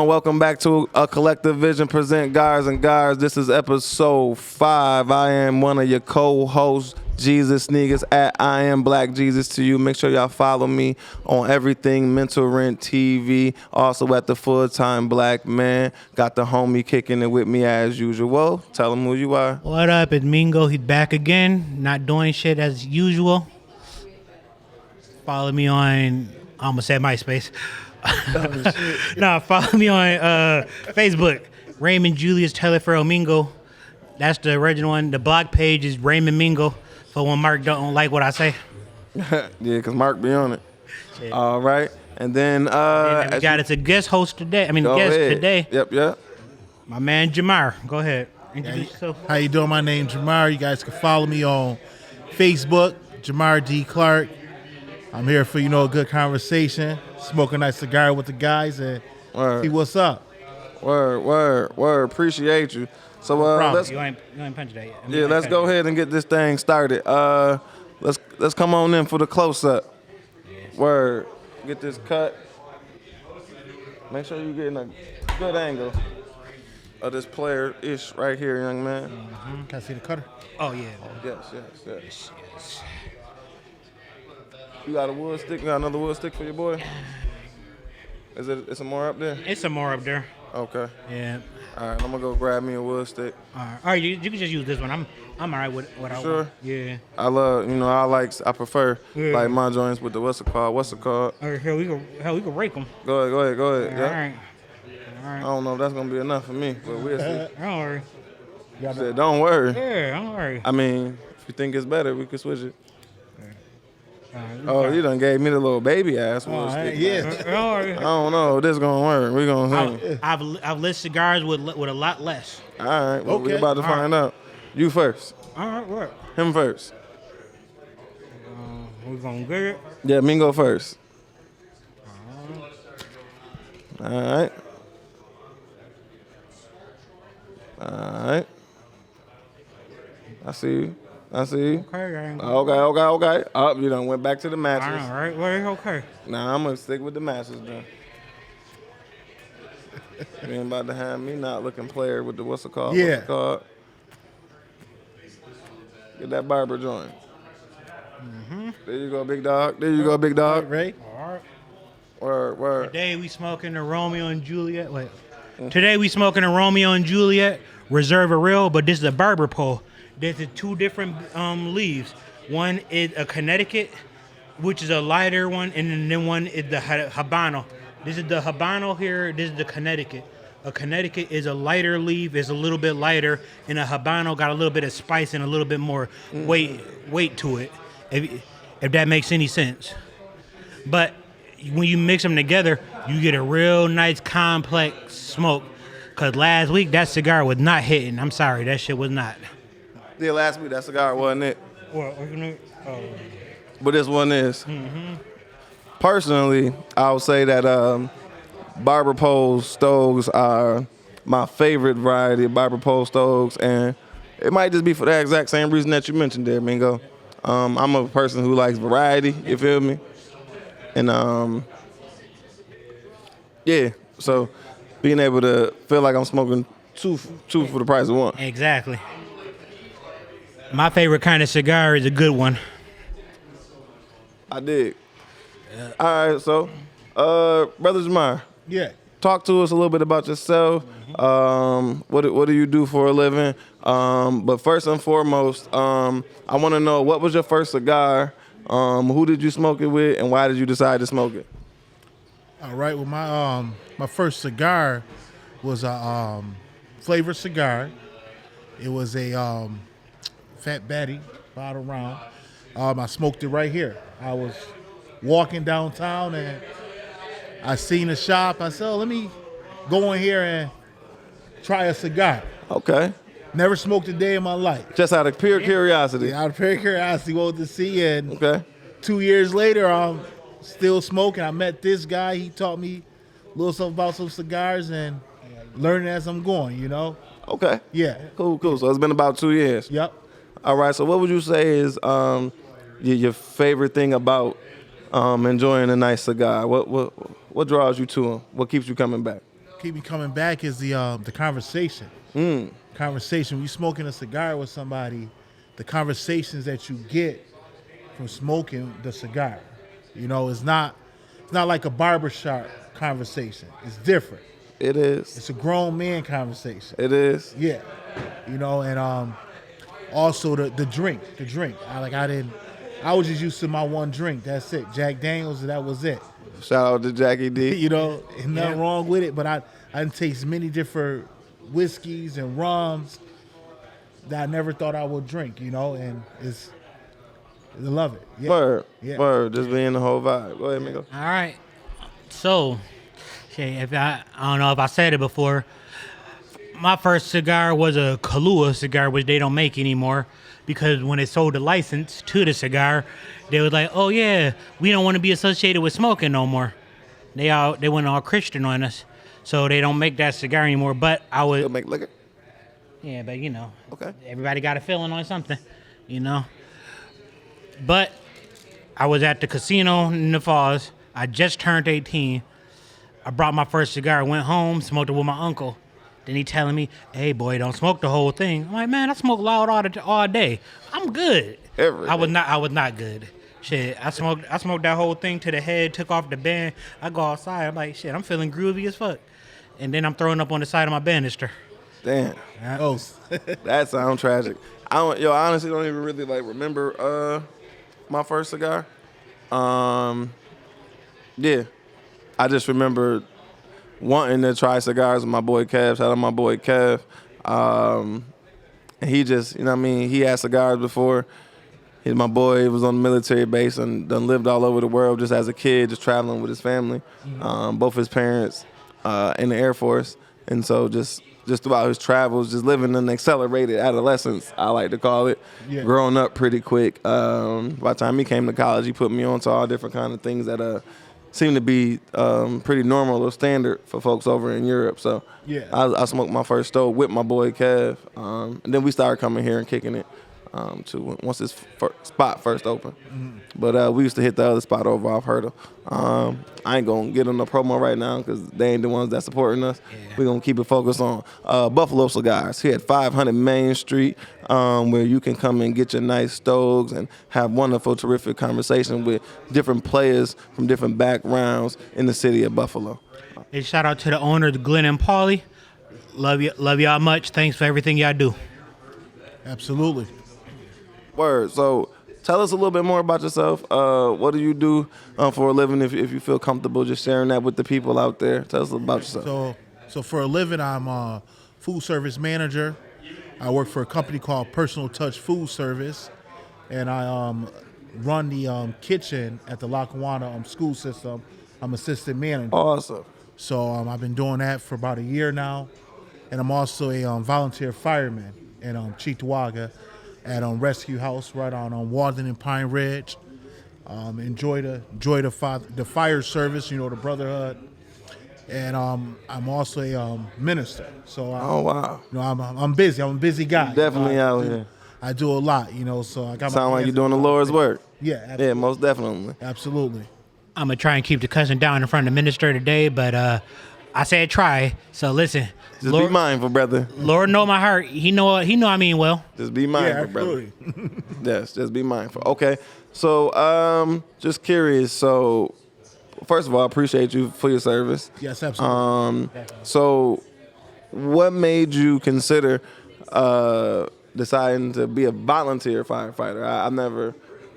Welcome back to A Collective Vision present Gars and Gars. This is episode 5. I am one of your co-hosts, Jesus Niggas, at I Am Black Jesus to you. Make sure y'all follow me on everything MentalRentTv. Also at the Full-Time Black Man. Got the homie kicking it with me as usual. Tell him who you are. What up? It's Mingo. He's back again. Not doing shit as usual. Follow me on, I almost said MySpace. No, follow me on Facebook, Raymond Julius Teleferro Mingo. That's the original one. The blog page is Raymond Mingo for when Mark don't like what I say. Yeah, because Mark be on it. Shit. All right. And then we got it's a guest host today. Today. Yep. My man Jamar. Go ahead. Introduce yourself. How you doing? My name's Jamar. You guys can follow me on Facebook, Jamar D. Clark. I'm here for, a good conversation, smoke a nice cigar with the guys, and see what's up. Word. Appreciate you. So let's you ain't punch that yet. Yeah, let's go ahead and get this thing started. Let's come on in for the close up. Yes. Word. Get this cut. Make sure you're getting a good angle of this player-ish right here, young man. Mm-hmm. Can I see the cutter? Oh yeah. Yes. You got a wood stick? You got another wood stick for your boy? Is some more up there? It's some more up there. Okay. Yeah. All right, I'm gonna go grab me a wood stick. All right, you can just use this one. I'm all right with what I want. Yeah. I prefer like my joints with the what's it called? All right, we can rake them. Go ahead. All Yeah. right. I don't know if that's gonna be enough for me, but we'll see. Don't worry. You said, don't worry. Yeah, don't worry. I mean, if you think it's better, we can switch it. You done gave me the little baby ass wood stick. Yeah. I don't know if this gonna work. We gonna see. I've lit cigars with a lot less. All right. Well, we about to find out. You first. All right. What? Him first. We gonna get it. Yeah, Mingo first. All right. I see you. Okay. Okay. Oh, you done went back to the matches. All right. Well, okay. Nah, I'm gonna stick with the matches then. You ain't about to have me not looking player with the what's it called? Yeah. What's it called? Get that barber joint. Mm-hmm. There you go, big dog. Right. All right. Word. Today we smoking the Romeo and Juliet. Wait. Today we smoking a Romeo and Juliet Reserve a Real, but this is a barber pole. There's two different leaves. One is a Connecticut, which is a lighter one, and then one is the Habano. This is the Habano here. This is the Connecticut. A Connecticut is a lighter leaf, is a little bit lighter, and a Habano got a little bit of spice and a little bit more weight to it, if that makes any sense. But when you mix them together, you get a real nice complex smoke. Because last week, that cigar was not hitting. I'm sorry, that shit was not. Yeah, last week that cigar wasn't it. What? But this one is. Mm-hmm. Personally, I would say that barber pole stoves are my favorite variety of barber pole stoves, and it might just be for that exact same reason that you mentioned there, Mingo. I'm a person who likes variety, you feel me? And so being able to feel like I'm smoking two for the price of one. Exactly. My favorite kind of cigar is a good one. I dig. Yeah. All right, so, Brother Jamar. Yeah. Talk to us a little bit about yourself. Mm-hmm. What do you do for a living? But first and foremost, I want to know, what was your first cigar? Who did you smoke it with, and why did you decide to smoke it? All right. Well, my first cigar was a flavored cigar. It was a Fat Batty bottle round. I smoked it right here. I was walking downtown and I seen a shop. I said, let me go in here and try a cigar. Okay. Never smoked a day in my life. Just out of pure curiosity. Yeah, out of pure curiosity, wanted to see. And Okay. 2 years later, I'm still smoking. I met this guy. He taught me a little something about some cigars and learning as I'm going, you know? Okay. Yeah. Cool. So it's been about 2 years. Yep. All right. So what would you say is your favorite thing about enjoying a nice cigar? What draws you to them? What keeps you coming back? Keep me coming back is the conversation. Conversation. When you smoking a cigar with somebody, the conversations that you get from smoking the cigar. You know, it's not like a barbershop conversation. It's different. It is. It's a grown man conversation. It is. Yeah. You know, and also the drink. I was just used to my one drink. That's it. Jack Daniels, that was it. Shout out to Jackie D. You know, and nothing wrong with it, but I done taste many different whiskeys and rums that I never thought I would drink, you know, and I love it. Yeah. Word. Just being the whole vibe. Go ahead, Miko. All right. So, if I don't know if I said it before, my first cigar was a Kahlua cigar, which they don't make anymore, because when they sold the license to the cigar, they was like, "Oh yeah, we don't want to be associated with smoking no more." They went all Christian on us, so they don't make that cigar anymore. But I would Still make liquor. Yeah, but you know, Okay. everybody got a feeling on something, you know. But I was at the casino in the Falls. I just turned 18. I brought my first cigar, went home, smoked it with my uncle. Then he telling me, "Hey boy, don't smoke the whole thing." I'm like, "Man, I smoke loud all day. I'm good." Everything. I was not good. Shit, I smoked that whole thing to the head, took off the band. I go outside. I'm like, shit, I'm feeling groovy as fuck. And then I'm throwing up on the side of my banister. Damn. Oh, That sounds tragic. I honestly don't even really remember my first cigar. Yeah. I just remember wanting to try cigars with my boy Kev. Shout out my boy Kev. And he just, you know what I mean, he had cigars before. He's my boy. He was on the military base and done lived all over the world just as a kid, just traveling with his family. Both his parents in the Air Force. And so just throughout his travels, just living an accelerated adolescence, I like to call it. Yeah. Growing up pretty quick. By the time he came to college, he put me on to all different kind of things that seem to be pretty normal or standard for folks over in Europe. So Yeah. I smoked my first stove with my boy Kev. And then we started coming here and kicking it once this spot first opened. But we used to hit the other spot over off Hurdle. I ain't going to get on the promo right now because they ain't the ones that supporting us. Yeah. We're going to keep it focused on Buffalo Cigars here at 500 Main Street, where you can come and get your nice stoves and have wonderful, terrific conversation with different players from different backgrounds in the city of Buffalo. Hey, shout out to the owner, Glenn and Paulie. Love y'all much. Thanks for everything y'all do. absolutely. Word. So tell us a little bit more about yourself. What do you do for a living? If you feel comfortable just sharing that with the people out there, tell us about yourself. So for a living, I'm a food service manager. I work for a company called Personal Touch Food Service, and I run the kitchen at the Lackawanna school system. I'm assistant manager. Awesome. So I've been doing that for about a year now, and I'm also a volunteer fireman in Cheektowaga at Rescue House right on Walden and Pine Ridge. Enjoy the fire service, you know, the brotherhood, and I'm also a minister. So Oh wow. you know, I'm busy. I'm a busy guy. Definitely You know, out here. I do a lot, you know. So I got Sound my like hands you're doing the in a lot of Lord's things. work. Yeah, Yeah, absolutely. most definitely. Absolutely. I'm going to try and keep the cussing down in front of the minister today, but I said try. So listen, Just be mindful, brother. Lord know my heart. He know I mean well. Just be Yeah, mindful, brother. absolutely. Yes, just be mindful. Okay. So just curious. So first of all, I appreciate you for your service. Yes, absolutely. So what made you consider deciding to be a volunteer firefighter? I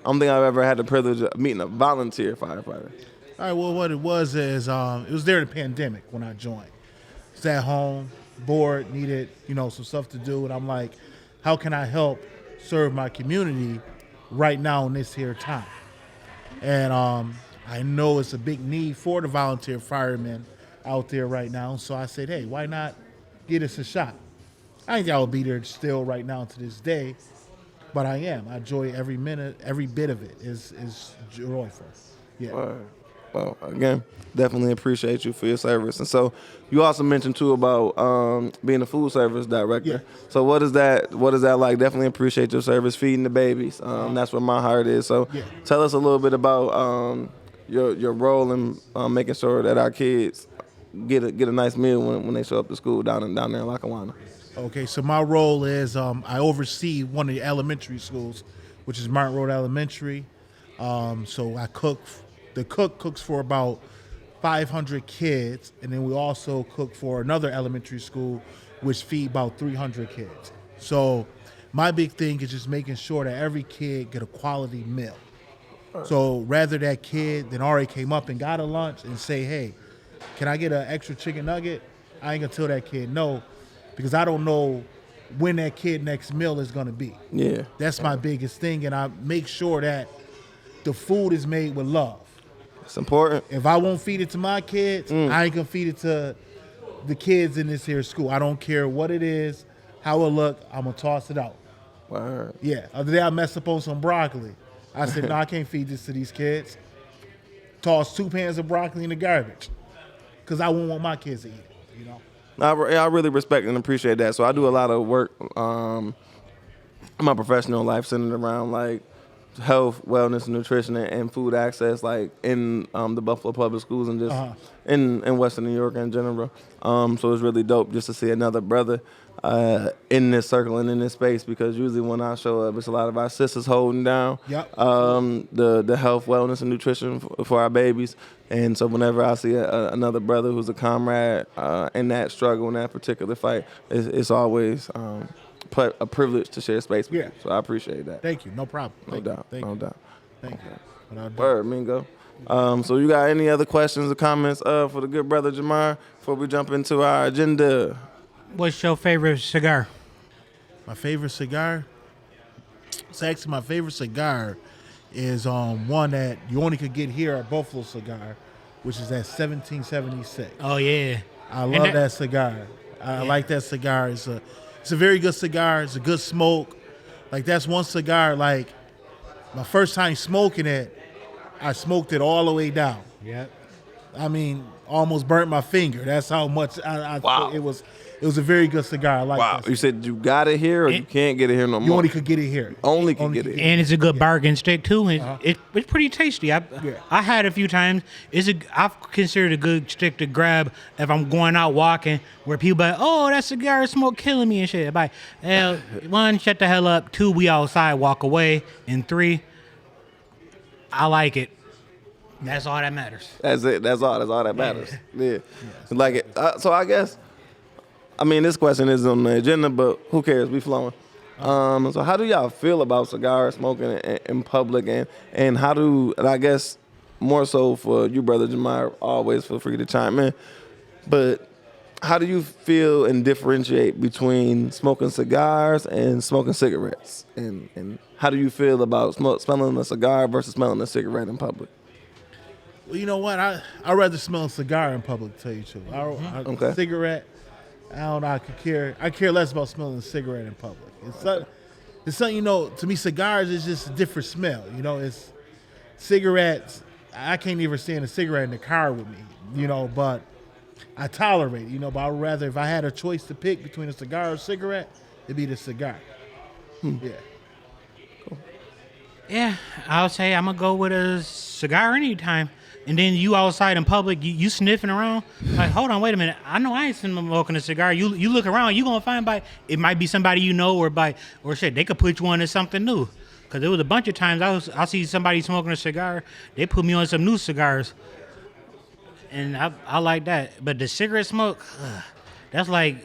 don't think I've ever had the privilege of meeting a volunteer firefighter. All right, well, what it was is it was during the pandemic when I joined. I was at home, bored, needed, you know, some stuff to do, and I'm like, how can I help serve my community right now in this here time? And I know it's a big need for the volunteer firemen out there right now. So I said, hey, why not get us a shot? I think I will be there still right now to this day, but I am. I enjoy every minute, every bit of it is joyful. Yeah. All right. Well, again, definitely appreciate you for your service. And so you also mentioned too about being a food service director. Yeah. So what is that like? Definitely appreciate your service, feeding the babies. That's where my heart is. So tell us a little bit about your role in making sure that our kids get a nice meal when they show up to school down in Lackawanna. Okay, so my role is I oversee one of the elementary schools, which is Martin Road Elementary. So I cook. The cook cooks for about 500 kids, and then we also cook for another elementary school, which feed about 300 kids. So my big thing is just making sure that every kid get a quality meal. So rather that kid that already came up and got a lunch and say, hey, can I get an extra chicken nugget? I ain't gonna tell that kid no, because I don't know when that kid next meal is gonna be. Yeah. That's my biggest thing, and I make sure that the food is made with love. It's important. If I won't feed it to my kids, I ain't gonna feed it to the kids in this here school. I don't care what it is, how it look, I'm gonna toss it out. Word. Yeah, other day I messed up on some broccoli. I said, no, I can't feed this to these kids. Toss 2 pans of broccoli in the garbage, because I won't want my kids to eat it, you know? I really respect and appreciate that. So I do a lot of work in my professional life centered around like health, wellness, and nutrition, and food access, like in the Buffalo Public Schools and just in Western New York in general. So it's really dope just to see another brother in this circle and in this space, because usually when I show up, it's a lot of our sisters holding down the health, wellness, and nutrition for our babies. And so whenever I see another brother who's a comrade in that struggle, in that particular fight, it's always a privilege to share space with you. So I appreciate that. Thank you. No problem. No doubt. Thank you. Word, Mingo. So you got any other questions or comments for the good brother Jamar before we jump into our agenda? What's your favorite cigar? My favorite cigar? It's actually my favorite cigar is one that you only could get here at Buffalo Cigar, which is at 1776. Oh yeah, I love that cigar. I like that cigar. It's a very good cigar. It's a good smoke. Like that's one cigar. Like my first time smoking it, I smoked it all the way down. Yep. I mean, almost burnt my finger. That's how much Wow. It was. It was a very good cigar. I like Wow. that. You said you got it here, or you can't get it here no more? You only could get it here. Only can get it here. And it's a good bargain stick too. It's pretty tasty. I had it a few times. I've considered a good stick to grab if I'm going out walking, where people like, oh, that cigar smoke killing me and shit. Like, one, shut the hell up. 2, we outside, walk away. And 3, I like it. That's all that matters. That's it. That's all that matters. Yeah. Like it. So I guess, I mean, this question is on the agenda, but who cares? We flowing. So how do y'all feel about cigar smoking in public, and how do, and I guess more so for you, Brother Jamar, always feel free to chime in, but how do you feel and differentiate between smoking cigars and smoking cigarettes? And how do you feel about smelling a cigar versus smelling a cigarette in public? Well, you know what? I'd rather smell a cigar in public, to tell you the truth. Okay. Cigarette, I don't know. I care less about smelling a cigarette in public. It's something, you know, to me, cigars is just a different smell. You know, it's cigarettes. I can't even stand a cigarette in the car with me, you know, but I tolerate it, you know, but I'd rather, if I had a choice to pick between a cigar or a cigarette, it'd be the cigar. Yeah. Cool. Yeah, I'll say I'm going to go with a cigar anytime. And then you outside in public, you sniffing around. Like, hold on, wait a minute. I know I ain't smoking a cigar. You look around, you gonna find it might be somebody you know, or shit, they could put you on to something new. Cause there was a bunch of times I see somebody smoking a cigar, they put me on some new cigars, and I like that. But the cigarette smoke, that's like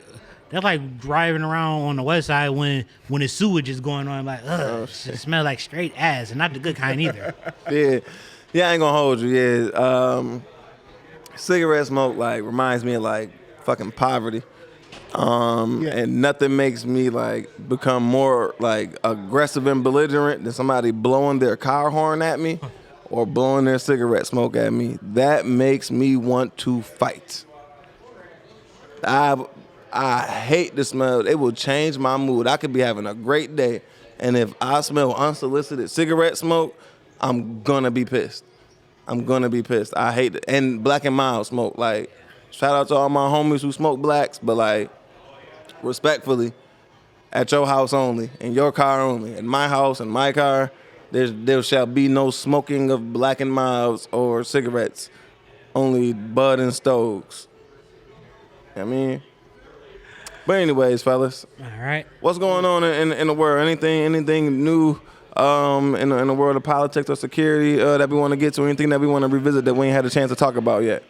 driving around on the west side when the sewage is going on. Like, it smells like straight ass, and not the good kind either. Yeah, I ain't gonna hold you. Yeah, cigarette smoke like reminds me of like fucking poverty, and nothing makes me like become more like aggressive and belligerent than somebody blowing their car horn at me. or blowing their cigarette smoke at me, that makes me want to fight. I hate the smell. It will change my mood. I could be having a great day, and if I smell unsolicited cigarette smoke, I'm gonna be pissed. I hate it. And Black and Mild smoke. Like, shout out to all my homies who smoke blacks, but like, respectfully, at your house only, in your car only, in my house, in my car, there shall be no smoking of Black and Milds or cigarettes. Only Bud and Stokes. I mean, but anyways, fellas. All right. What's going on in the world? Anything new in the world of politics or security that we want to get to? Anything that we want to revisit that we ain't had a chance to talk about yet?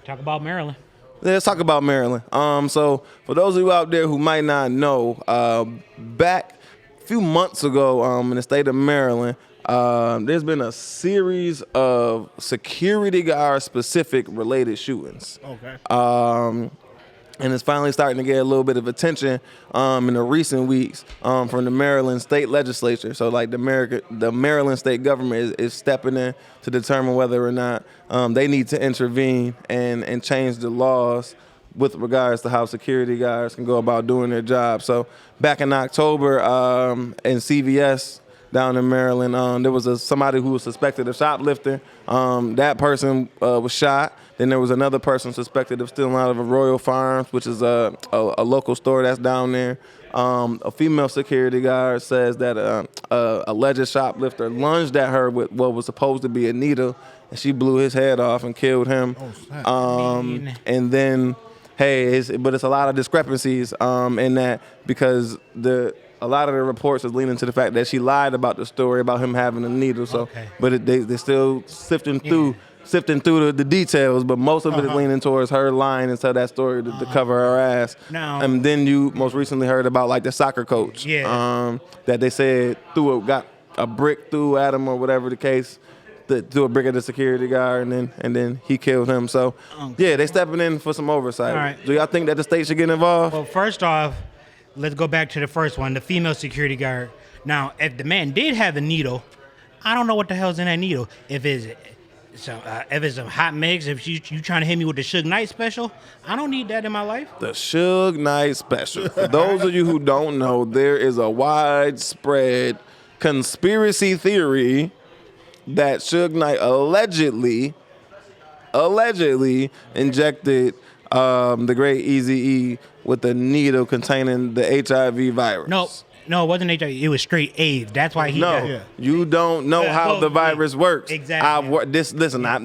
Talk about Maryland. Let's talk about Maryland. So for those of you out there who might not know, back a few months ago in the state of Maryland, there's been a series of security guard specific related shootings. Okay. And it's finally starting to get a little bit of attention in the recent weeks from the Maryland state legislature. So like the Maryland state government is stepping in to determine whether or not they need to intervene and change the laws with regards to how security guards can go about doing their job. So back in October in CVS down in Maryland, there was somebody who was suspected of shoplifting. That person was shot. Then there was another person suspected of stealing out of a Royal Farms, which is a local store that's down there. A female security guard says that a alleged shoplifter lunged at her with what was supposed to be a needle, and she blew his head off and killed him. And then, but it's a lot of discrepancies in that because a lot of the reports is leaning to the fact that she lied about the story about him having a needle. So, but they're still sifting through the details, but most of it is leaning towards her lying and tell that story to cover her ass. And then you most recently heard about like the soccer coach, that they said got a brick through at him or whatever the case, threw a brick at the security guard and then he killed him. So they stepping in for some oversight. Right. Do y'all think that the state should get involved? Well, first off, let's go back to the first one, the female security guard. Now, if the man did have a needle, I don't know what the hell's in that needle. If it's a hot mix, if you trying to hit me with the Suge Knight special, I don't need that in my life. The Suge Knight special. For those of you who don't know, there is a widespread conspiracy theory that Suge Knight allegedly injected the great Eazy-E with a needle containing the HIV virus. No, it wasn't HIV. It was straight AIDS. That's why he got it. You don't know how the virus works. Exactly. Listen, I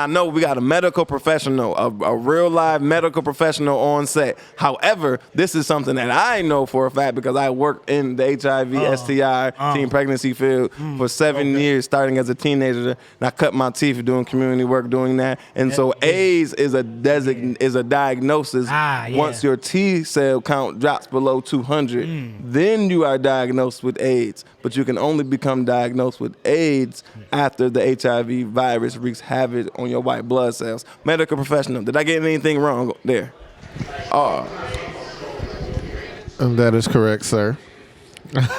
know we got a medical professional, a real live medical professional on set. However, this is something that I know for a fact because I worked in the HIV, STI, teen pregnancy field for 7 years, starting as a teenager. And I cut my teeth doing community work doing that. And so AIDS is a diagnosis. Once your T cell count drops below 200. Then you are diagnosed with AIDS, but you can only become diagnosed with AIDS after the HIV virus wreaks havoc on your white blood cells. Medical professional, did I get anything wrong there? That is correct, sir.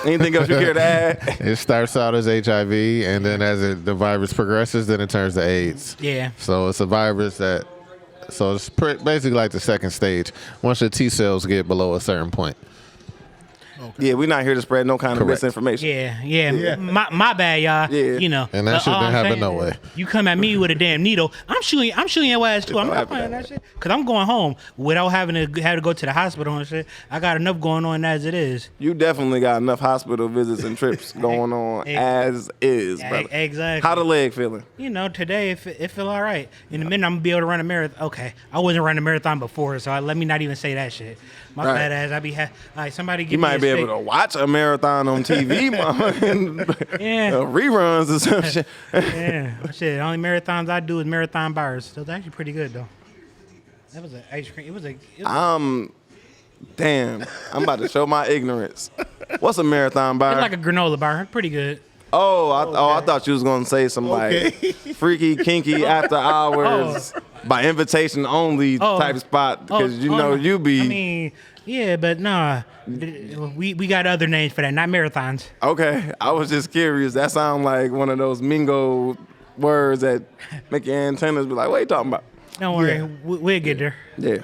Anything else you care to add? It starts out as HIV, and then as the virus progresses, then it turns to AIDS. Yeah. So it's a virus so it's basically like the second stage once your T cells get below a certain point. Yeah, we're not here to spread no kind of misinformation. Yeah. My bad, y'all. Yeah. You know. And that shit didn't happen no way. You come at me with a damn needle, I'm shooting your ass too. I'm not playing that shit. Cause I'm going home without having to have to go to the hospital and shit. I got enough going on as it is. You definitely got enough hospital visits and trips going on as is, brother. Exactly. How the leg feeling? You know, today it feel all right. In a minute, I'm gonna be able to run a marathon. Okay, I wasn't running a marathon before, so let me not even say that shit. My fat ass, I be all right. Somebody give me. You might be able to watch a marathon on TV, reruns or some shit. Shit. The only marathons I do is marathon bars. So it's actually pretty good though. That was an ice cream. It was damn. I'm about to show my ignorance. What's a marathon bar? It's like a granola bar. Pretty good. I thought you was gonna say some like freaky, kinky after hours by invitation only type spot because you be. I mean, yeah, but nah, we got other names for that, not marathons. Okay, I was just curious. That sounds like one of those Mingo words that make your antennas be like, "What are you talking about?" Don't worry, we'll get there. Yeah.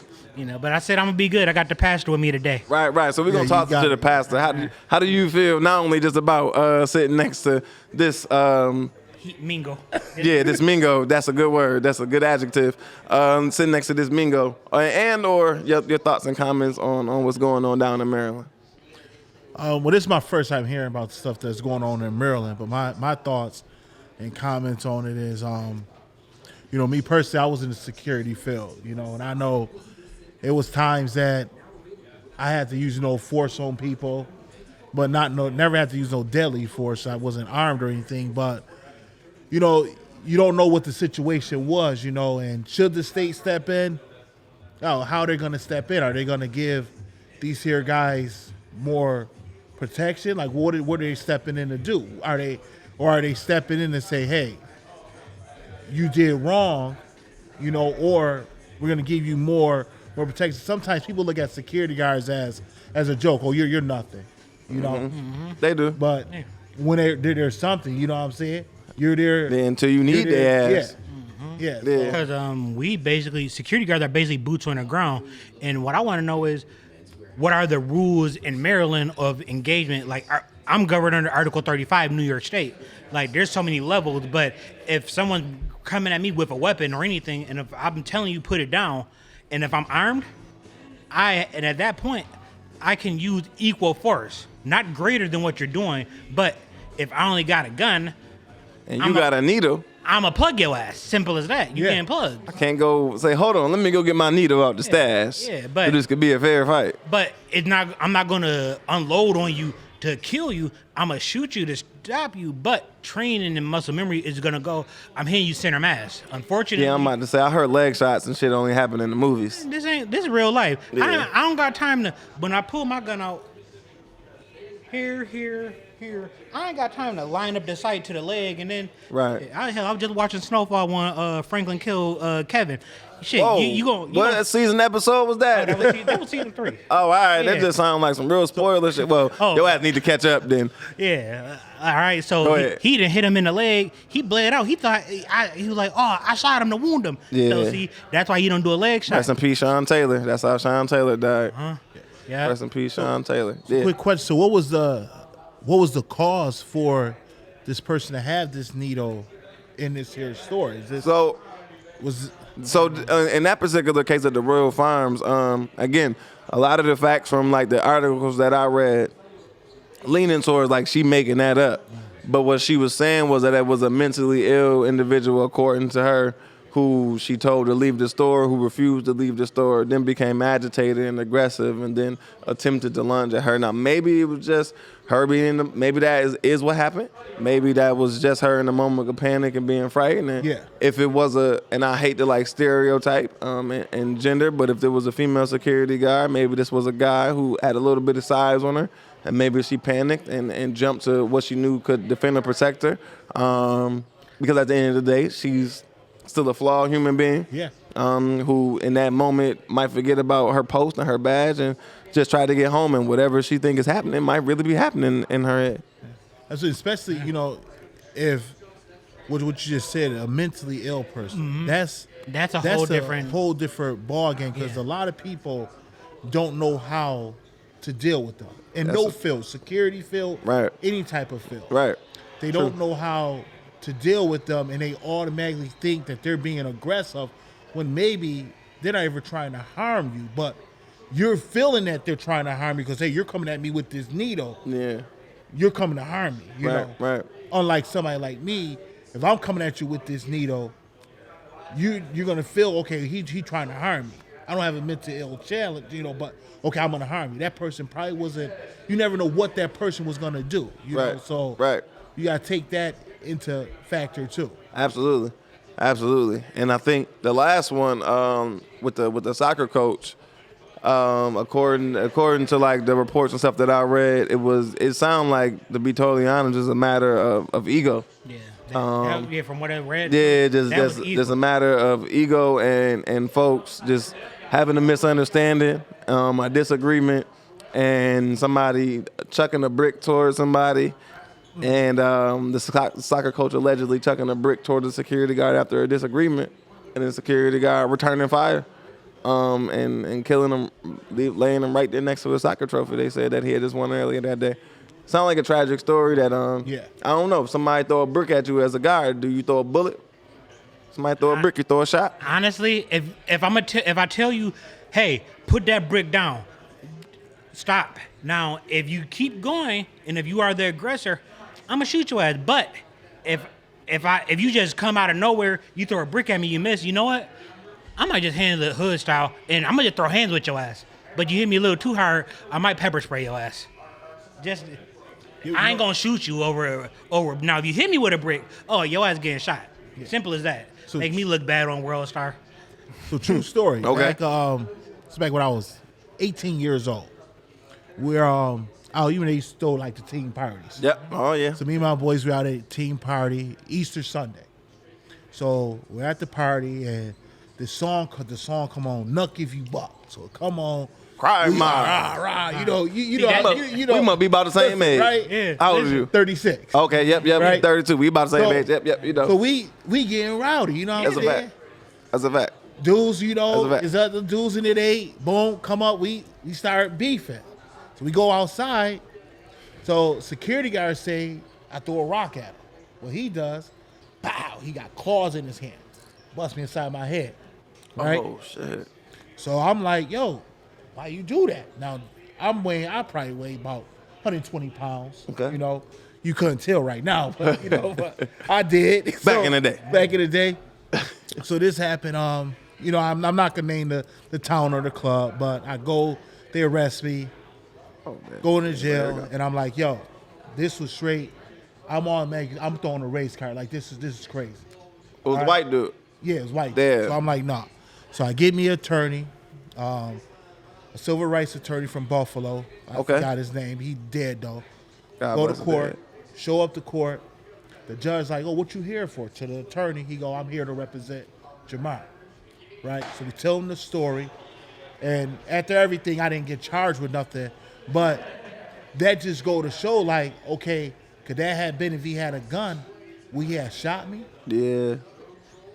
But I said I'm gonna be good. I got the pastor with me today. Right. So we're gonna talk to the pastor. How do you feel not only just about sitting next to this Mingo. Yeah, this Mingo, that's a good word. That's a good adjective. Sitting next to this Mingo. Or your thoughts and comments on what's going on down in Maryland. Well, this is my first time hearing about the stuff that's going on in Maryland, but my thoughts and comments on it is, me personally, I was in the security field, and I know it was times that I had to use force on people, but never had to use no deadly force. I wasn't armed or anything, but you don't know what the situation was, and should the state step in? Oh, how are they going to step in? Are they going to give these here guys more protection? Like, what are they stepping in to do? Are they stepping in to say, hey, you did wrong, or we're going to give you more protection? Sometimes people look at security guards as a joke. Oh, you're nothing, Mm-hmm. They do. But when there's something, you know what I'm saying? You're there until you need their ass. Yeah. Because we basically, security guards are basically boots on the ground. And what I want to know is, what are the rules in Maryland of engagement? Like, I'm governed under Article 35, New York State. Like, there's so many levels. But if someone's coming at me with a weapon or anything, and if I'm telling you put it down, and if I'm armed, and at that point, I can use equal force, not greater than what you're doing. But if I only got a gun, and you got a needle, I'm a plug your ass. Simple as that. You can't plug. I can't go say, hold on, let me go get my needle out the stash. Yeah, but so this could be a fair fight. But I'm not gonna unload on you to kill you. I'm gonna shoot you to stop you. But training and muscle memory is gonna go, I'm hitting you center mass. Unfortunately. Yeah, I'm about to say, I heard leg shots and shit only happen in the movies. This is real life. Yeah. I don't got time to, when I pull my gun out, here, I ain't got time to line up the sight to the leg and then. Right. I was just watching Snowfall when Franklin killed Kevin. Shit, Whoa. What season episode was that? That was season 3. Oh, all right. Yeah. That just sounds like some real spoiler shit. Well, your ass need to catch up then. Yeah. All right. So he didn't hit him in the leg. He bled out. He thought he was like, oh, I shot him to wound him. Yeah. So see, that's why you don't do a leg shot. Rest in peace, Sean Taylor. That's how Sean Taylor died. Yeah. Rest in peace, Sean Taylor. Yeah. Quick question. So what was the cause for this person to have this needle in this here store? So in that particular case of the Royal Farms, again, a lot of the facts from like the articles that I read leaning towards like she making that up. But what she was saying was that it was a mentally ill individual, according to her, who she told to leave the store, who refused to leave the store, then became agitated and aggressive, and then attempted to lunge at her. Now, maybe it was just her being maybe that is what happened. Maybe that was just her in a moment of panic and being frightened. And if it was and I hate to like stereotype and gender, but if there was a female security guard, maybe this was a guy who had a little bit of size on her, and maybe she panicked and jumped to what she knew could defend or protect her. Because at the end of the day, she's still a flawed human being, who in that moment might forget about her post and her badge and just try to get home, and whatever she think is happening might really be happening in her head. Especially, if what you just said, a mentally ill person, that's a whole different ball game, because a lot of people don't know how to deal with them in no field, security field, any type of field. They don't know how to deal with them, and they automatically think that they're being aggressive when maybe they're not even trying to harm you, but you're feeling that they're trying to harm you because, hey, you're coming at me with this needle. Yeah. You're coming to harm me, you know? Right. Unlike somebody like me, if I'm coming at you with this needle, you're going to feel, okay, he trying to harm me. I don't have a mental ill challenge, but, okay, I'm going to harm you. That person probably wasn't, you never know what that person was going to do, you know? So you got to take that into factor too. Absolutely. And I think the last one with the soccer coach, according to like the reports and stuff that I read, it sounded like, to be totally honest, just a matter of ego. From what I read. Yeah, just a matter of ego and folks just having a misunderstanding, a disagreement, and somebody chucking a brick towards somebody, and the soccer coach allegedly chucking a brick toward the security guard after a disagreement, and the security guard returning fire, and killing him, laying him right there next to a soccer trophy. They said that he had just won earlier that day. Sound like a tragic story that I don't know. If somebody throw a brick at you as a guard, do you throw a bullet? Somebody throw a brick, you throw a shot? Honestly, if I tell you, hey, put that brick down, stop. Now, if you keep going and if you are the aggressor, I'm gonna shoot your ass. But if you just come out of nowhere, you throw a brick at me, you miss. You know what? I might just handle it hood style, and I'm gonna just throw hands with your ass. But you hit me a little too hard, I might pepper spray your ass. I ain't gonna shoot you over. Now, if you hit me with a brick, your ass getting shot. Yeah. Simple as that. So make me look bad on World Star. So true story. Okay. It's back when I was 18 years old. We're even they used to throw like the team parties. Yep. Oh yeah. So me and my boys were out at a team party Easter Sunday. So we're at the party and the song come on, Nuck If You Buck. So come on. Cry rah, mine. rah. You know. We must be about the same age. Right? Yeah. How old are you? 36. Okay, yep, Right? 32. We about the same age. Yep, you know. So we getting rowdy, you know what I'm That's a saying? fact. That's a fact. Dudes, you know, That's a is other dudes in it, boom, come up, we start beefing. So we go outside. So security guards say, I throw a rock at him. What he does, pow, he got claws in his hand. Bust me inside my head. Right? Oh, shit. So I'm like, yo, why you do that? Now, I probably weigh about 120 pounds. Okay. You know, you couldn't tell right now, but, but I did. Back in the day. Back in the day. So this happened, I'm not going to name the town or the club, but I go, they arrest me, go into jail, and I'm like, yo, this was straight. I'm throwing a race card. Like, this is crazy. It was a white dude. Yeah, it was white. Damn. So I'm like, nah. So I get me an attorney, a civil rights attorney from Buffalo. I forgot his name. He dead, though. Go to court, show up to court. The judge's like, oh, what you here for? To the attorney, he go, I'm here to represent Jamar. Right? So we tell him the story. And after everything, I didn't get charged with nothing. But that just go to show, like, okay, could that have been if he had a gun, would he have shot me? Yeah.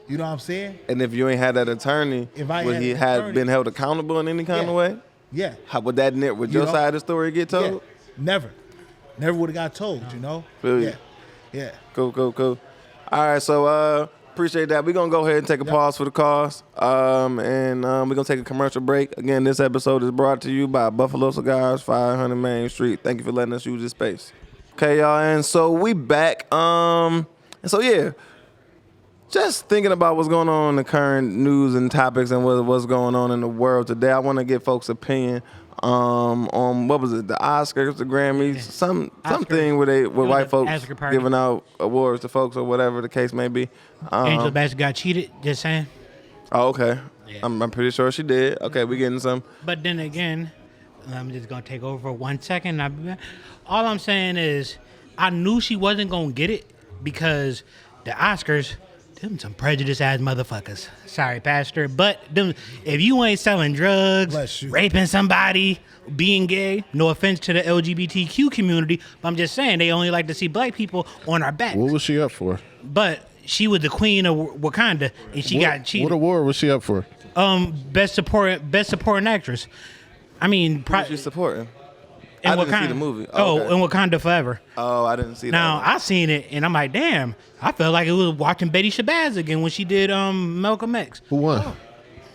You know what I'm saying? And if you ain't had that attorney, would he have been held accountable in any kind of way? Yeah. How would your side of the story get told? Yeah. Never would have got told, you know? Feel you. Yeah. Cool. All right, so appreciate that. We're going to go ahead and take a pause for the cause, and we're going to take a commercial break. Again, this episode is brought to you by Buffalo Cigars, 500 Main Street. Thank you for letting us use this space. Okay, y'all, and so we back. And so, yeah, just thinking about what's going on in the current news and topics and what's going on in the world today, I want to get folks' opinion on what was it, the Oscars, the Grammys, something where white folks giving out awards to folks or whatever the case may be. Angela Bassett got cheated, just saying. Oh, okay. Yeah. I'm pretty sure she did. Okay, we getting some. But then again, I'm just going to take over for 1 second. All I'm saying is I knew she wasn't going to get it because the Oscars, them some prejudiced ass motherfuckers. Sorry, Pastor. But them, if you ain't selling drugs, raping somebody, being gay, no offense to the LGBTQ community, but I'm just saying they only like to see black people on our backs. What was she up for? But she was the queen of Wakanda, and she got cheated. What award was she up for? Best supporting actress. I mean, who's she supporting? I didn't see the movie. Oh, in Wakanda Forever. Oh, I didn't see that. Now, I seen it, and I'm like, damn. I felt like it was watching Betty Shabazz again when she did Malcolm X. Who won?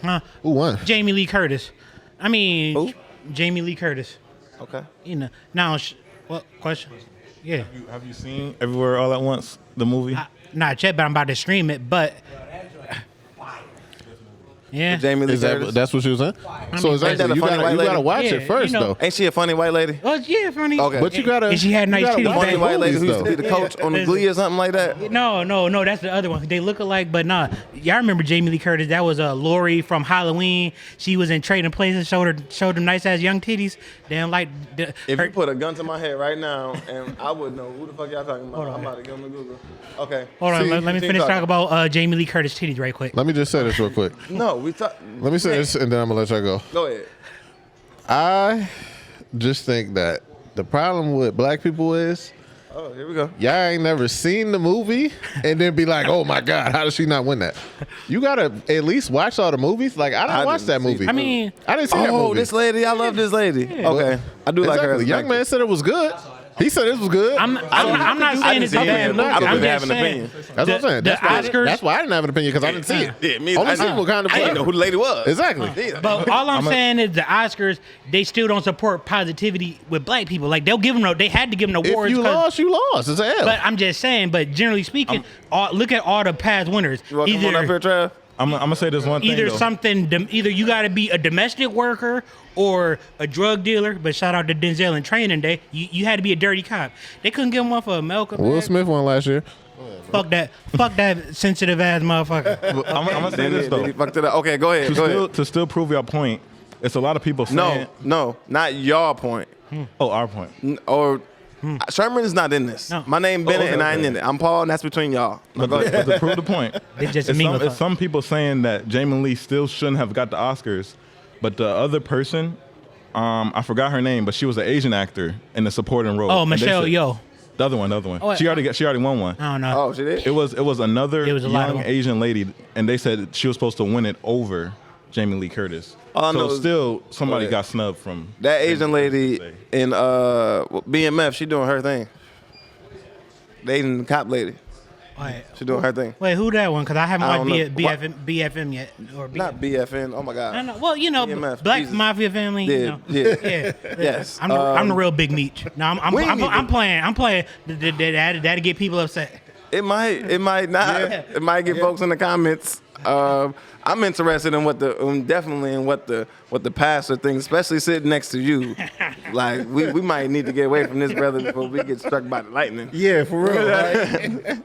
Huh? Who won? Jamie Lee Curtis. I mean, who? Jamie Lee Curtis. Okay. You know. Now, what question? Yeah. Have you seen Everywhere All at Once, the movie? Not yet, but I'm about to stream it. But Yeah. Jamie Lee Curtis. That's what she was saying? So is ain't that a you funny white gotta lady? watch Yeah, it first, you know. though. Ain't she a funny white lady? Oh yeah, funny. Okay. But you gotta. And she had you nice gotta titties watch back. Funny white lady who movies, used to be the though. coach on the Glee or something like that. No, that's the other one. They look alike, but nah. Y'all remember Jamie Lee Curtis? That was Lori from Halloween. She was in Trading Places, showed them nice ass young titties. Damn, like If you put a gun to my head right now, and I would know who the fuck y'all talking about. I'm about to give them a Google. Okay. Hold on, See, let me keep finish talking. talking about Jamie Lee Curtis titties right quick. Let me just say this real quick. No, we talk. Let me say this, and then I'm gonna let y'all go. Go ahead. I just think that the problem with black people is Oh, here we go. y'all ain't never seen the movie and then be like, oh my God, how did she not win that? You gotta at least watch all the movies. Like, I didn't watch didn't that see movie. it. I mean, I didn't see that Oh, movie. this lady. I love this lady. Okay. I do like her. Exactly. as Young an man actress. said it was good. He said it was good. I'm not saying it's a see it. bad movie. I don't I'm really have just an saying opinion. That's what I'm saying. the Oscars. That's why I didn't have an opinion, because I didn't see it. Yeah, me. Only I seen Wakanda I didn't know Forever. who the lady was. Exactly. But all I'm saying is the Oscars, they still don't support positivity with black people. Like they had to give them If awards. you 'cause- lost, you lost. It's an L. But I'm just saying. But generally speaking, look at all the past winners. You want to come on up here, Trav? I'm gonna say this one thing. Either though. either you got to be a domestic worker or a drug dealer. But shout out to Denzel in Training Day. You had to be a dirty cop. They couldn't give him one for Malcolm. Will X. Smith won last year. Fuck that sensitive ass motherfucker. I'm gonna say this Then he though. fucked it up. Okay, go ahead. Go ahead. To still prove your point, it's a lot of people saying. No, not your point. Oh, our point. Sherman is not in this. No. My name Bennett, okay, and I ain't okay. in it. I'm Paul, and that's between y'all. But, Go ahead. but to prove the point, They just it's mingle it's some people saying that Jamie Lee still shouldn't have got the Oscars, but the other person, I forgot her name, but she was an Asian actor in the supporting role. Oh, And they Michelle said- Yeoh. The other one. Oh, She already won one. I don't know. Oh, she did? It was another It was a lot of young them. Asian lady, and they said she was supposed to win it over Jamie Lee Curtis. All I know So is- still, somebody Go ahead. got snubbed from That Jamie Asian Lee lady Curtis, in BMF, she doing her thing. The Asian cop lady. Wait, She doing her thing. who that one? Because I haven't I watched don't know. BFM yet. Or Not BFN. Oh, my I God. know. Well, BMF, Black Jesus. Mafia family. Yeah, You know. yeah. Yeah. Yes. I'm the real big meat. No, I'm We need to- playing. I'm playing. That'll get people upset. It might not. Yeah. It might get folks in the comments. I'm interested in definitely in what the pastor thinks, especially sitting next to you. Like we might need to get away from this brother before we get struck by the lightning. Yeah, for real. Right?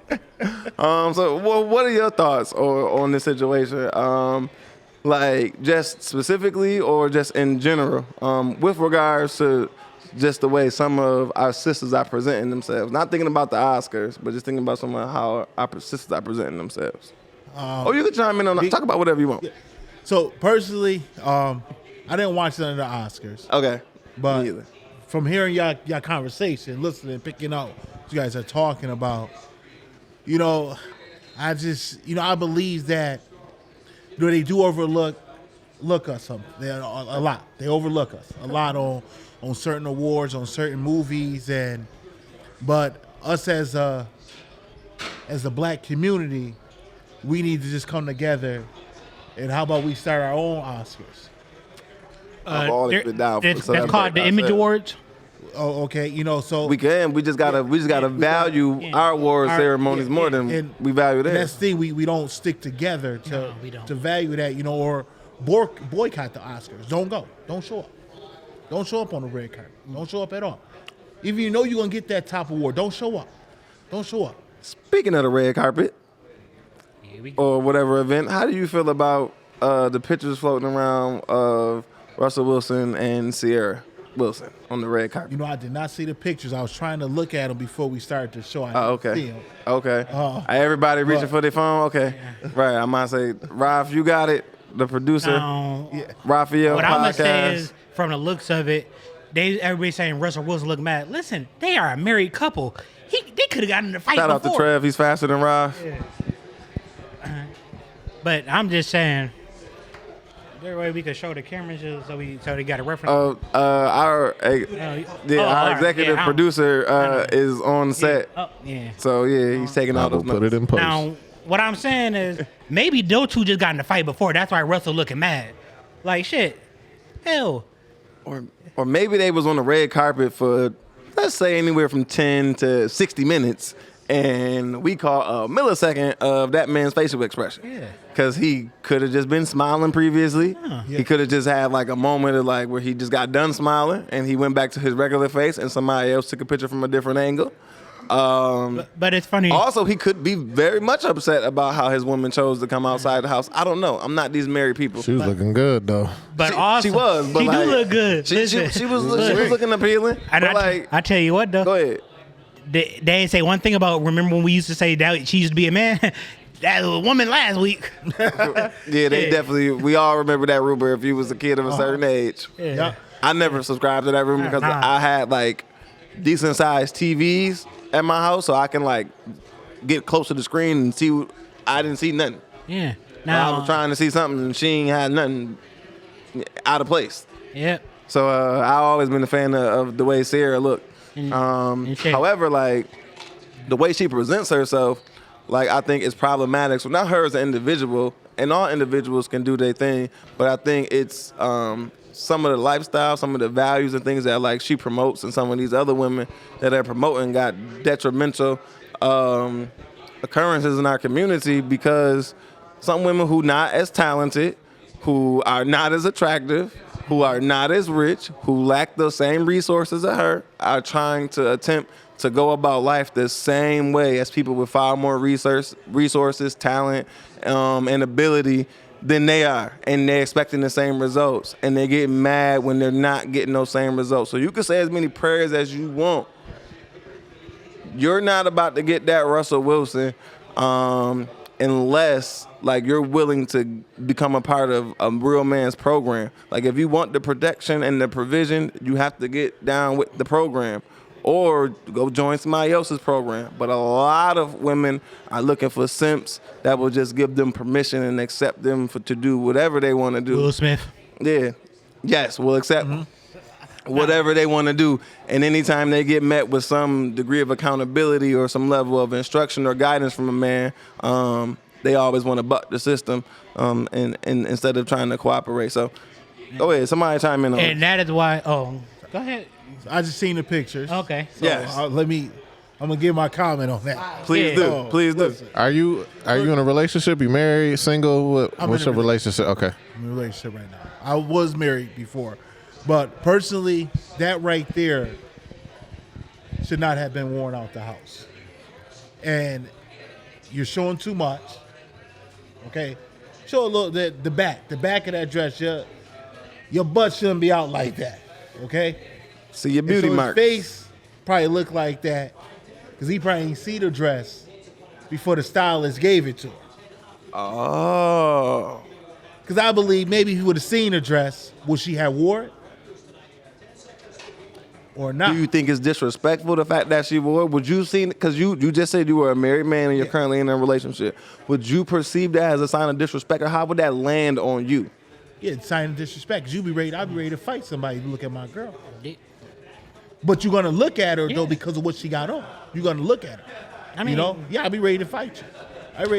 So what are your thoughts on this situation? Like just specifically or just in general, with regards to just the way some of our sisters are presenting themselves. Not thinking about the Oscars, but just thinking about some of how our sisters are presenting themselves. Or you can chime in on talk about whatever you want. So personally, I didn't watch none of the Oscars, Okay. but Me either. from hearing y'all conversation, listening, picking up what you guys are talking about, I just, I believe that, they do look us something. A lot. They overlook us a lot on certain awards, on certain movies, but us as a black community, we need to just come together. And how about we start our own Oscars? I've always been down for That's celebrating called the Image ourselves. Awards. Oh, okay. So We can. We just gotta value our award ceremonies more than and- we value and theirs. that's the thing. We don't stick together No, we don't. to value that. Or boycott the Oscars. Don't go. Don't show up. Don't show up on the red carpet. Don't show up at all. Even you know you're gonna get that top award, don't show up. Don't show up. Speaking of the red carpet Here we go. or whatever event, how do you feel about the pictures floating around of Russell Wilson and Sierra Wilson on the red carpet? I did not see the pictures. I was trying to look at them before we started the show. I Oh, didn't see okay. 'em. Okay. Everybody reaching but- for their phone? Okay. Right. I might say, Ralph, you got it. The producer, Raphael What I'm gonna Podcast. say is, from the looks of it, everybody saying Russell Wilson look mad. Listen, they are a married couple. They could have gotten in a fight Shout out to before. Trev. He's faster than Ralph. But I'm just saying, there way we could show the cameras so they got a reference. Our executive producer is on set. Oh, yeah. So yeah, he's taking I all will those put notes. it in post. Now, what I'm saying is, maybe those two just got in a fight before. That's why Russell looking mad. Like shit. Hell. Or maybe they was on the red carpet for, let's say, anywhere from 10 to 60 minutes, and we caught a millisecond of that man's facial expression. Yeah. Because he could have just been smiling previously. Yeah. He could have just had like a moment of like where he just got done smiling and he went back to his regular face and somebody else took a picture from a different angle. But it's funny. Also, he could be very much upset about how his woman chose to come outside the house. I don't know. I'm not these married people. She was looking good though. But she, also, she was, but she like, do look good. She was Listen. looking appealing. And But like, I tell you what though. go ahead. They didn't say one thing about. Remember when we used to say that she used to be a man? That was a woman last week. Yeah, they definitely. We all remember that rumor. If you was a kid of a certain age, Yeah. I never subscribed to that rumor because Nah. I had like decent sized TVs at my house, so I can like get close to the screen and see. I didn't see nothing. Yeah. I Now. was trying to see something, and she ain't had nothing out of place. Yeah. So I always been a fan of the way Sierra looked. and shape. However, like the way she presents herself, like I think is problematic. So not her as an individual, and all individuals can do their thing, but I think it's some of the lifestyle, some of the values and things that like she promotes, and some of these other women that are promoting got detrimental occurrences in our community because some women who not as talented, who are not as attractive, who are not as rich, who lack the same resources as her, are trying to attempt to go about life the same way as people with far more resources, talent, and ability than they are. And they're expecting the same results. And they get mad when they're not getting those same results. So you can say as many prayers as you want. You're not about to get that Russell Wilson unless like you're willing to become a part of a real man's program. Like if you want the protection and the provision, you have to get down with the program or go join somebody else's program. But a lot of women are looking for simps that will just give them permission and accept them to do whatever they want to do. Will Smith. Yeah. Yes, we'll accept whatever they want to do. And anytime they get met with some degree of accountability or some level of instruction or guidance from a man, they always want to buck the system and instead of trying to cooperate. So go ahead, somebody chime in on And it. that is why. Oh, go ahead. I just seen the pictures. Okay. So Yes. I'm gonna give my comment on that. Please Yeah. do. Oh, Please do. listen. Are you in a relationship? You married, single? I'm What's in a your relationship? Okay. I'm in a relationship right now. I was married before, but personally, that right there should not have been worn out the house. And you're showing too much. Okay, show a little the back of that dress. Your butt shouldn't be out like that. Okay. See your And beauty so marks. his face probably looked like that because he probably didn't see the dress before the stylist gave it to him. Oh. Because I believe maybe if he would have seen the dress, would she have wore it or not? Do you think it's disrespectful the fact that she wore it? Would you see, because you just said you were a married man and you're currently in a relationship. Would you perceive that as a sign of disrespect, or how would that land on you? Yeah, it's sign of disrespect. Because I'd be ready to fight somebody to look at my girl. But you're gonna look at her though because of what she got on. You're gonna look at her. I mean, I'll be ready to fight you.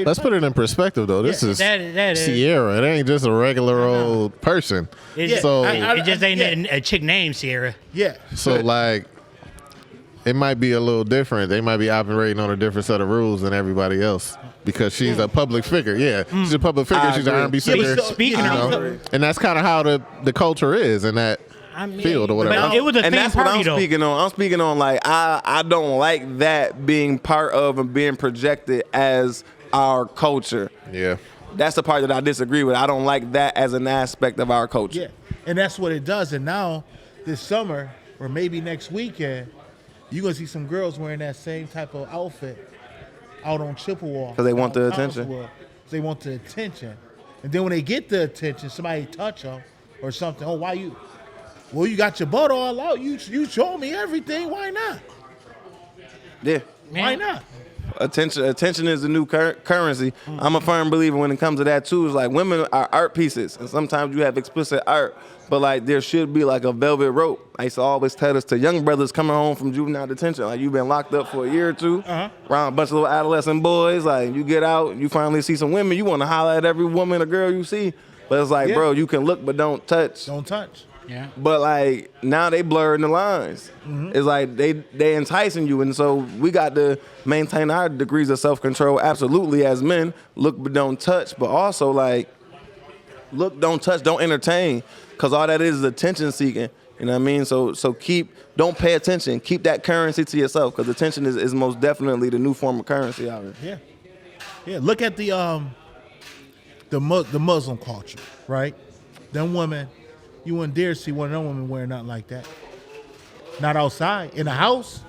Let's put it in perspective, though. This is that is- Sierra. It ain't just a regular old person. It, So, it just ain't a chick named Sierra. Yeah. so like, it might be a little different. They might be operating on a different set of rules than everybody else because she's a public figure. Yeah, she's a public figure. I She's an agree. R&B Yeah, but singer. so- Speaking yeah, of, and that's kind of how the culture is in that field or whatever. But it was a And theme that's what party I'm though. speaking on. I'm speaking on like I don't like that being part of and being projected as our culture. Yeah. That's the part that I disagree with. I don't like that as an aspect of our culture. Yeah, and that's what it does. And now, this summer, or maybe next weekend, you're going to see some girls wearing that same type of outfit out on Chippewa. 'Cause they want the downtown attention. Council. They want the attention. And then when they get the attention, somebody touch them or something. Oh, why you? Well, you got your butt all out. You show me everything. Why not? Yeah. Why not? Attention is the new currency. I'm a firm believer when it comes to that too. It's like women are art pieces, and sometimes you have explicit art, but like there should be like a velvet rope. I used to always tell this to young brothers coming home from juvenile detention. Like you've been locked up for a year or two, around a bunch of little adolescent boys. Like you get out, you finally see some women, you want to holler at every woman or girl you see, but it's like, Yeah. bro, you can look but don't touch. Don't touch. Yeah. But like now they blurring the lines. It's like they enticing you, and so we got to maintain our degrees of self-control. Absolutely, as men, look but don't touch. But also like look, don't touch, don't entertain, because all that is attention seeking. You know what I mean? So don't pay attention. Keep that currency to yourself, because attention is most definitely the new form of currency out here. Yeah. Look at the Muslim culture, right? Them women, you wouldn't dare see one of them women wearing nothing like that. Not outside, in the house.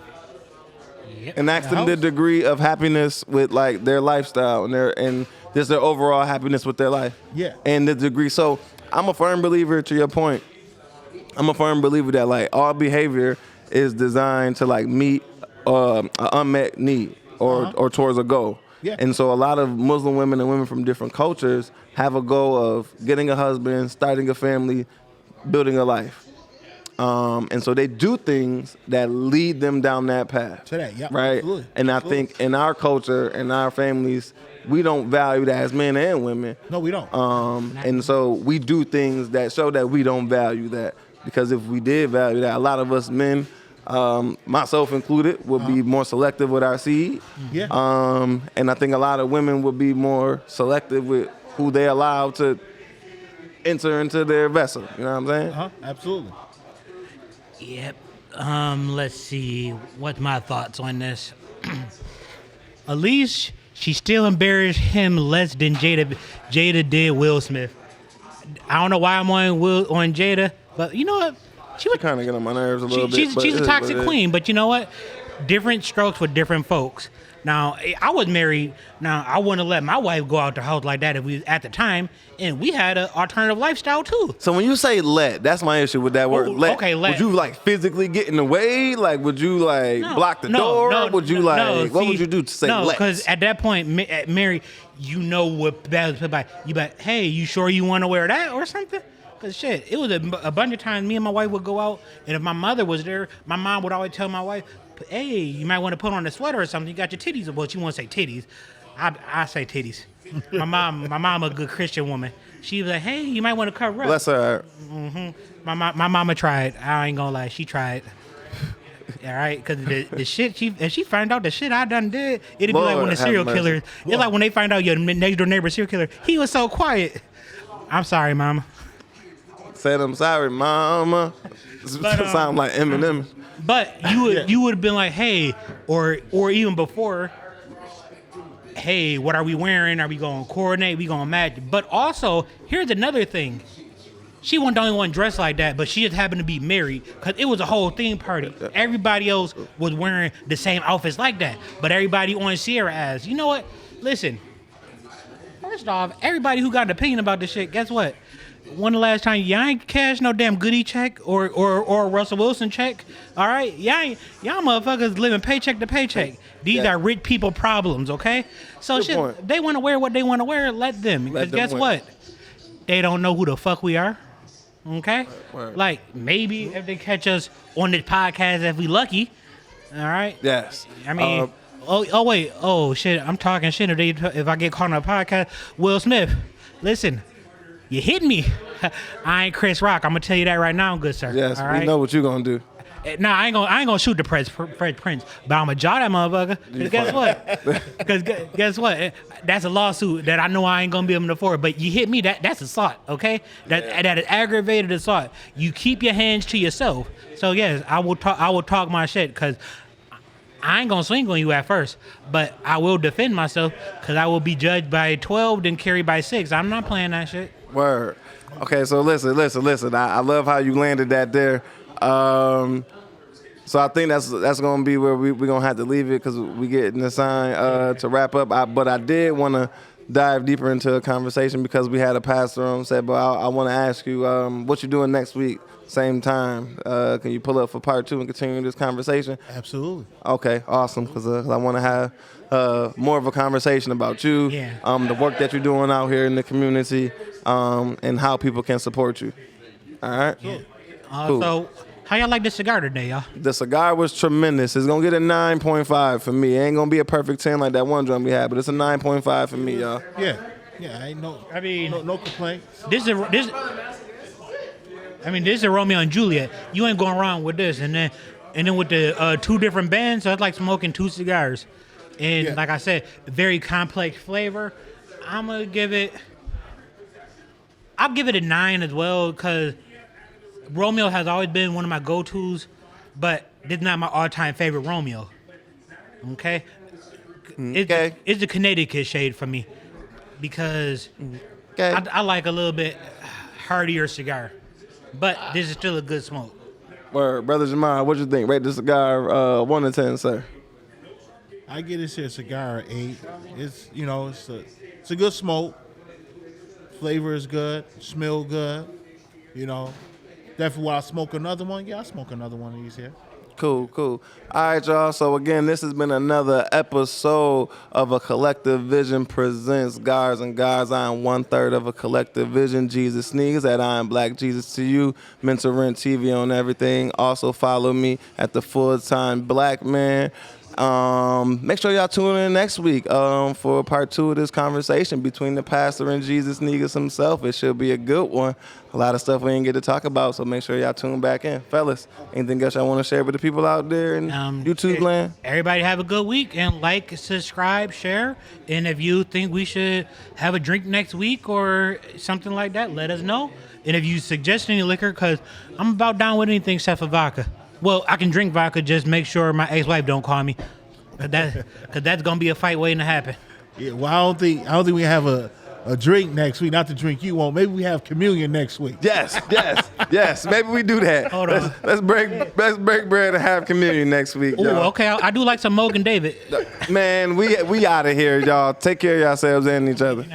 And ask them the degree of happiness with like their lifestyle and just their overall happiness with their life. Yeah. And the degree. So I'm a firm believer, to your point. I'm a firm believer that like all behavior is designed to like meet an unmet need or towards a goal. Yeah. And so a lot of Muslim women and women from different cultures have a goal of getting a husband, starting a family, building a life. And so they do things that lead them down that path. To that, yeah, right? absolutely. And Absolutely. I think in our culture, in our families, we don't value that as men and women. No, we don't. And so we do things that show that we don't value that. Because if we did value that, a lot of us men, myself included, would be more selective with our seed. Yeah. And I think a lot of women would be more selective with who they allow to enter into their vessel. You know what I'm saying? Absolutely. Yep. Let's see. What's my thoughts on this? At least she still embarrassed him less than Jada did Will Smith. I don't know why I'm on Jada, but you know what? She kind of get on my nerves a little bit. She's a toxic queen, but you know what? Different strokes for different folks. Now, I was married. Now, I wouldn't have let my wife go out the house like that if we at the time, and we had an alternative lifestyle too. So when you say let, that's my issue with that word. Let. Okay, let. Would you like physically get in the way? Like, would you like block the door? Would you like? What would you do to say let? No, because at that point, Mary, you know what that was like. You like, hey, you sure you want to wear that or something? Because shit, it was a bunch of times me and my wife would go out, and if my mother was there, my mom would always tell my wife, hey, you might want to put on a sweater or something. You got your titties. Well, she won't say titties. I say titties. My mom a good Christian woman. She was like, hey, you might want to cover up. Bless her. My mama tried. I ain't gonna lie, she tried. All right, because the shit if she found out the shit I done did, it'd be like when the serial killers. It's like when they find out your next door neighbor serial killer. He was so quiet. I'm sorry, mama. Said I'm sorry, mama. Sound like Eminem. But you would have been like, hey, or even before, hey, what are we wearing? Are we going to coordinate? We going to match? But also, here's another thing. She wasn't the only one dressed like that, but she just happened to be married because it was a whole theme party. Everybody else was wearing the same outfits like that, but everybody on Sierra ass. You know what? Listen, first off, everybody who got an opinion about this shit, guess what? When the last time y'all ain't cashed no damn Goody check or Russell Wilson check? All right, y'all motherfuckers living paycheck to paycheck. These are rich people problems, okay? So shit, they want to wear what they want to wear. Let them. Because guess what? They don't know who the fuck we are. Okay, like maybe if they catch us on this podcast, if we lucky. All right. Yes. I mean. Oh shit! I'm talking shit. If I get caught on a podcast, Will Smith, listen. You hit me. I ain't Chris Rock. I'm gonna tell you that right now, good sir. Yes, all right? We know what you gonna do. Nah, I ain't gonna shoot the Fresh Prince, but I'm gonna jaw that motherfucker. Cause guess what? Because guess what? That's a lawsuit that I know I ain't gonna be able to afford. But you hit me, that's assault, okay? That is aggravated assault. You keep your hands to yourself. So yes, I will talk my shit because I ain't gonna swing on you at first, but I will defend myself because I will be judged by 12, then carried by 6. I'm not playing that shit. Word. Okay, so listen. I love how you landed that there. So I think that's gonna be where we're gonna have to leave it because we getting the sign to wrap up. But I did want to dive deeper into a conversation because we had a pastor on said, but I want to ask you what you doing next week, same time. Can you pull up for part 2 and continue this conversation? Absolutely. Okay, awesome. Because I want to have more of a conversation about you, the work that you're doing out here in the community, and how people can support you. All right. Yeah. Cool. So, how y'all like the cigar today, y'all? The cigar was tremendous. It's gonna get a 9.5 for me. It ain't gonna be a perfect 10 like that one drum we had, but it's a 9.5 for me, y'all. Yeah. I ain't no complaints. I mean, this is Romeo and Juliet. You ain't going wrong with this. And then with the 2 different bands, so it's like smoking 2 cigars. And like I said, very complex flavor. I'll give it a 9 as well, because Romeo has always been one of my go-tos, but this is not my all-time favorite Romeo. Okay? It's the Connecticut shade for me, because I like a little bit heartier cigar. But this is still a good smoke. Word. Brother Jamar, what you think? Rate the cigar 1 to 10, sir. I get this here cigar 8. It's it's a good smoke. Flavor is good. Smell good. Definitely while I smoke another one. Yeah, I smoke another one of these here. Cool. All right, y'all. So, again, this has been another episode of A Collective Vision Presents Gars and Gars. I am 1/3 of A Collective Vision, Jesus Sneakers, at I Am Black Jesus to you. MentalRentTv on everything. Also, follow me at The Full-Time Black Man. Make sure y'all tune in next week for part 2 of this conversation between the pastor and Jesus Negus himself. It should be a good one. A lot of stuff we didn't get to talk about, so make sure y'all tune back in. Fellas, anything else y'all want to share with the people out there in YouTube land? Everybody have a good week, and like, subscribe, share. And if you think we should have a drink next week or something like that, let us know. And if you suggest any liquor, because I'm about down with anything except for vodka. Well, I can drink vodka, just make sure my ex-wife don't call me. Cause that's gonna be a fight waiting to happen. Yeah, well, I don't think we have a drink next week. Not the drink you want. Maybe we have communion next week. Yes. Maybe we do that. Hold on. Let's break bread and have communion next week, Ooh, y'all. okay. I do like some Mogan David. Man, we out of here, y'all. Take care of yourselves and each other.